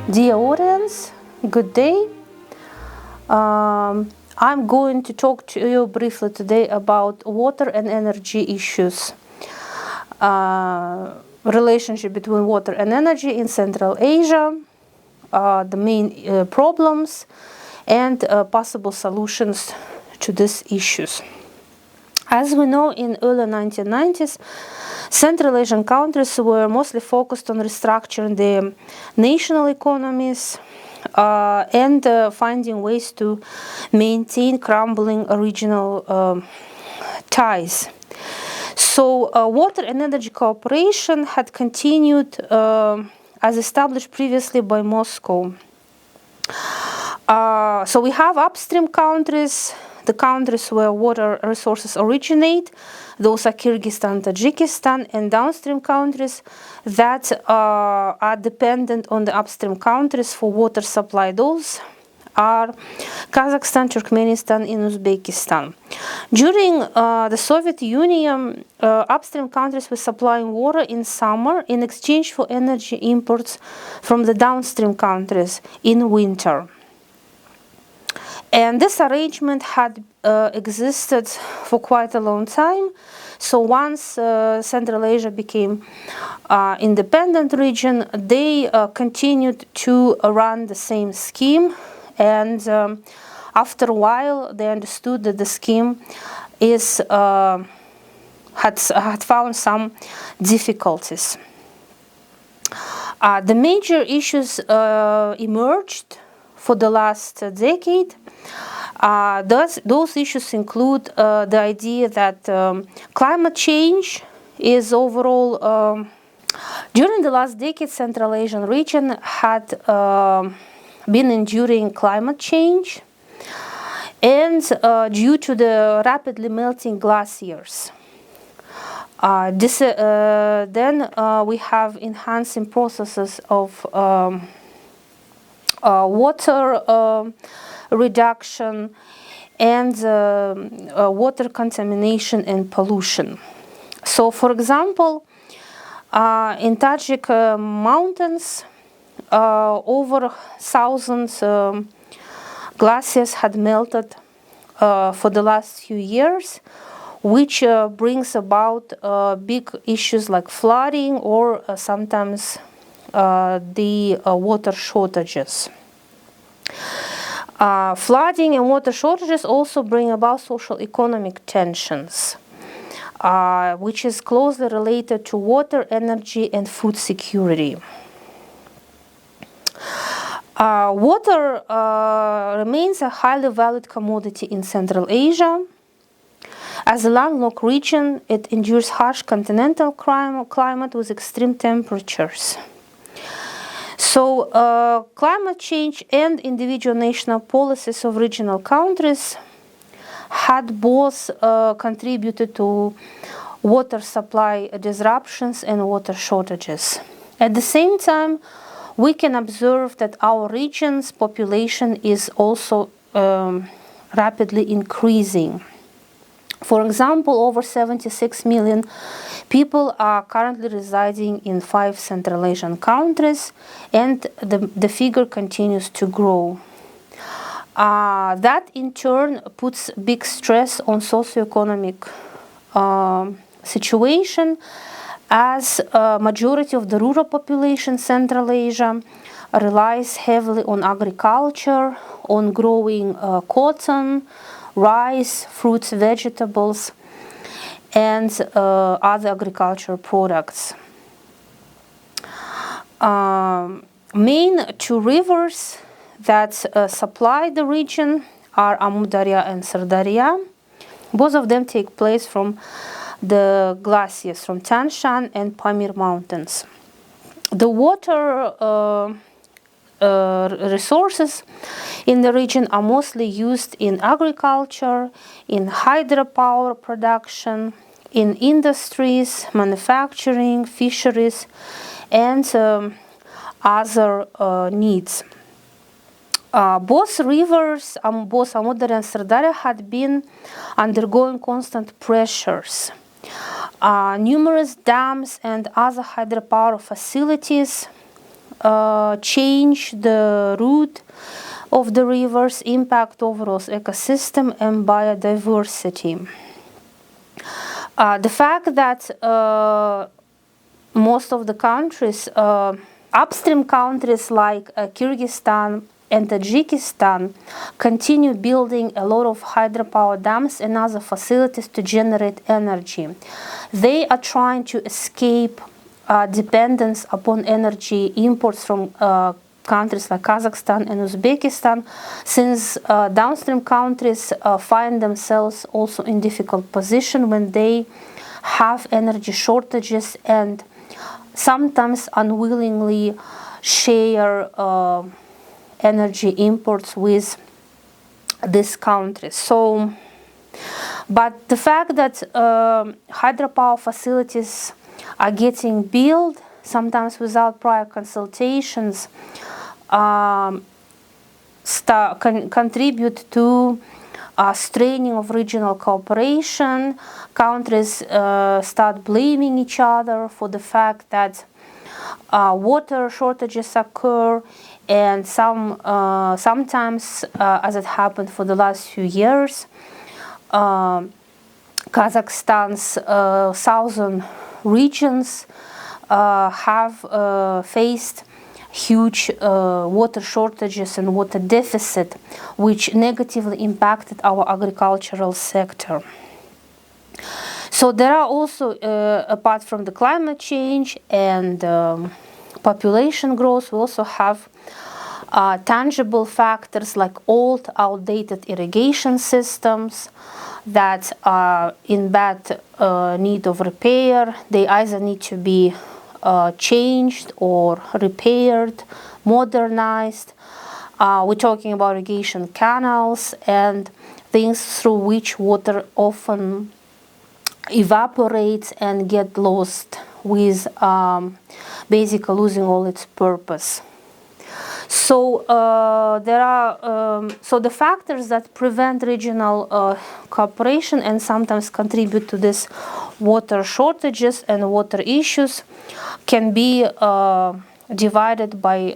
Dear audience, good day. I'm going to talk to you briefly today about water and energy issues. Relationship between water and energy in Central Asia, the main problems, and possible solutions to these issues. As we know, in early 1990s, Central Asian countries were mostly focused on restructuring their national economies and finding ways to maintain crumbling regional ties. So water and energy cooperation had continued as established previously by Moscow. So we have upstream countries, the countries where water resources originate. Those are Kyrgyzstan, Tajikistan, and downstream countries that are dependent on the upstream countries for water supply. Those are Kazakhstan, Turkmenistan, and Uzbekistan. During the Soviet Union, upstream countries were supplying water in summer in exchange for energy imports from the downstream countries in winter. And this arrangement had existed for quite a long time. So once Central Asia became independent region, they continued to run the same scheme. And after a while, they understood that the scheme had found some difficulties. The major issues emerged for the last decade. Those issues include the idea that climate change is overall. During the last decade, Central Asian region had been enduring climate change, and due to the rapidly melting glaciers. Then we have enhancing processes of water reduction and water contamination and pollution. So, for example, in Tajik mountains, over 1,000 glaciers had melted for the last few years, which brings about big issues like flooding or sometimes the water shortages. Flooding and water shortages also bring about social economic tensions, which is closely related to water, energy, and food security. Water remains a highly valued commodity in Central Asia. As a landlocked region, it endures harsh continental climate with extreme temperatures. So climate change and individual national policies of regional countries had both contributed to water supply disruptions and water shortages. At the same time, we can observe that our region's population is also rapidly increasing. For example, over 76 million people are currently residing in 5 Central Asian countries, and the figure continues to grow. That in turn puts big stress on socioeconomic situation, as a majority of the rural population in Central Asia relies heavily on agriculture, on growing cotton, rice, fruits, vegetables, and other agricultural products. Main 2 rivers that supply the region are Amudarya and Sirdarya. Both of them take place from the glaciers from Tian Shan and Pamir mountains. The water resources in the region are mostly used in agriculture, in hydropower production, in industries, manufacturing, fisheries, and other needs. Both rivers, both Amudarya and Sirdarya, had been undergoing constant pressures. Numerous dams and other hydropower facilities change the route of the rivers, impact overall ecosystem and biodiversity. The fact that most of the countries, upstream countries like Kyrgyzstan and Tajikistan, continue building a lot of hydropower dams and other facilities to generate energy. They are trying to escape dependence upon energy imports from countries like Kazakhstan and Uzbekistan, since downstream countries find themselves also in difficult position when they have energy shortages and sometimes unwillingly share energy imports with these countries. So, but the fact that hydropower facilities are getting built, sometimes without prior consultations, contribute to straining of regional cooperation. Countries start blaming each other for the fact that water shortages occur, and sometimes, as it happened for the last few years, Kazakhstan's southern regions have faced huge water shortages and water deficit, which negatively impacted our agricultural sector. So there are also, apart from the climate change and population growth, we also have tangible factors like old, outdated irrigation systems that are in bad need of repair. They either need to be changed or repaired, modernized. We're talking about irrigation canals and things through which water often evaporates and get lost, with basically losing all its purpose. So there are so the factors that prevent regional cooperation and sometimes contribute to this water shortages and water issues can be divided by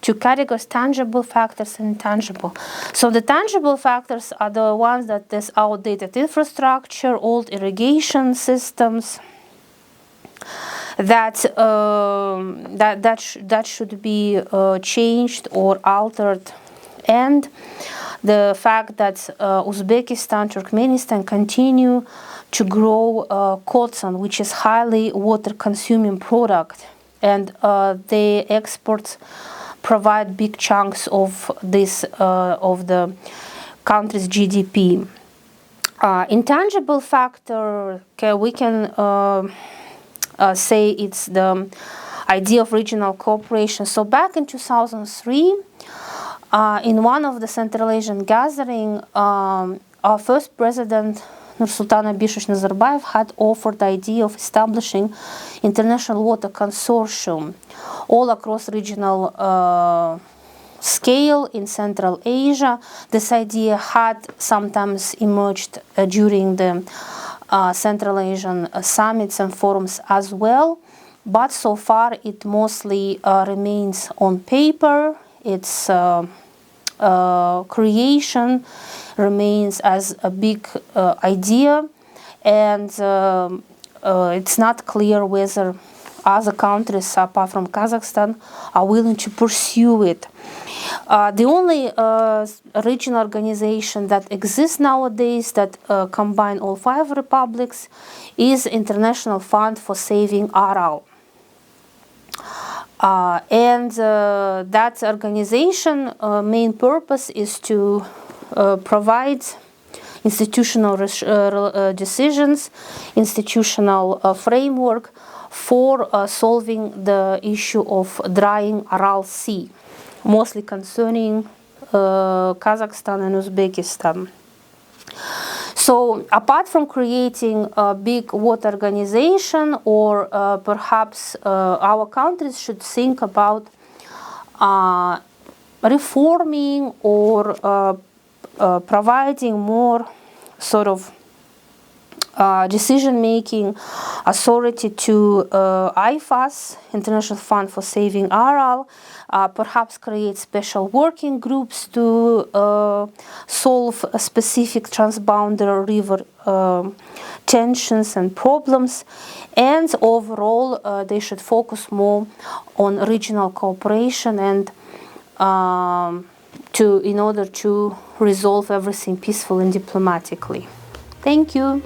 two categories: tangible factors and intangible. So the tangible factors are the ones that there's outdated infrastructure, old irrigation systems, that should be changed or altered, and the fact that Uzbekistan, Turkmenistan continue to grow cotton, which is highly water-consuming product, and the exports provide big chunks of this of the country's GDP. Intangible factor, we can say it's the idea of regional cooperation. So back in 2003, in one of the Central Asian gathering, our first president, Nursultan Abishevich Nazarbayev, had offered the idea of establishing international water consortium all across regional scale in Central Asia. This idea had sometimes emerged during the Central Asian summits and forums as well, but so far it mostly remains on paper. Its creation remains as a big idea, and it's not clear whether other countries apart from Kazakhstan are willing to pursue it. The only regional organization that exists nowadays that combine all 5 republics is International Fund for Saving Aral. And that organization main purpose is to provide institutional decisions, institutional framework for solving the issue of drying Aral Sea, mostly concerning Kazakhstan and Uzbekistan. So apart from creating a big water organization, or perhaps our countries should think about reforming or providing more sort of decision-making authority to IFAS, International Fund for Saving Aral, perhaps create special working groups to solve specific transboundary river tensions and problems, and overall they should focus more on regional cooperation and in order to resolve everything peacefully and diplomatically. Thank you.